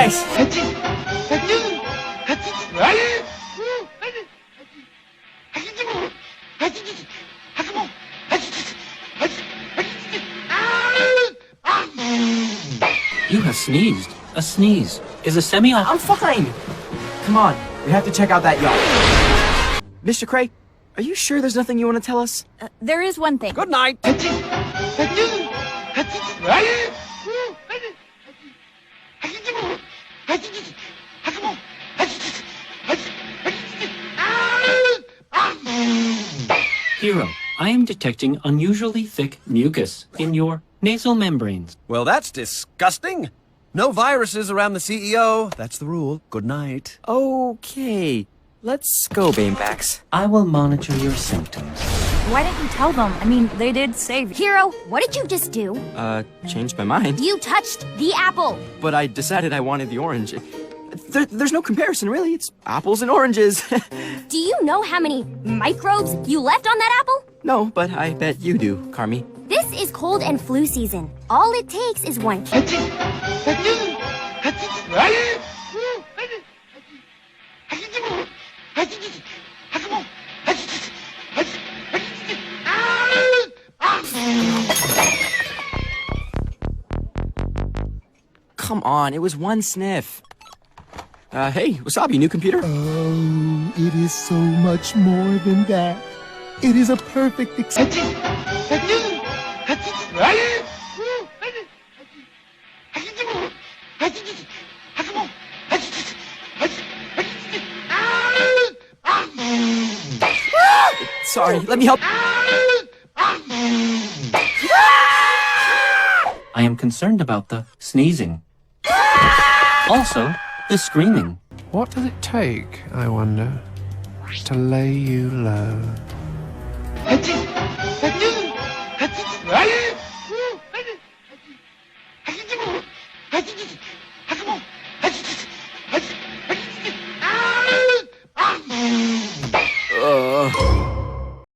Nice. You have sneezed. A sneeze is a semi-off. I'm fine. Come on, we have to check out that yacht. Mr. Cray, are you sure there's nothing you want to tell us? There is one thing. Good night. Hero, I am detecting unusually thick mucus in your nasal membranes. Well, that's disgusting. No viruses around the CEO. That's the rule. Good night. Okay, let's go, Banebax. I will monitor your symptoms. Why didn't you tell them? I mean, they did save you. Hero, what did you just do? Changed my mind. You touched the apple. But I decided I wanted the orange. There's no comparison, really. It's apples and oranges. Do you know how many microbes you left on that apple? No, but I bet you do, Carmi. This is cold and flu season. All it takes is one. Come on, it was one sniff. Hey, Wasabi, new computer? Oh, it is so much more than that. It is a perfect Sorry, let me help. I am concerned about the sneezing. Also, the screaming. What does it take, I wonder, to lay you low?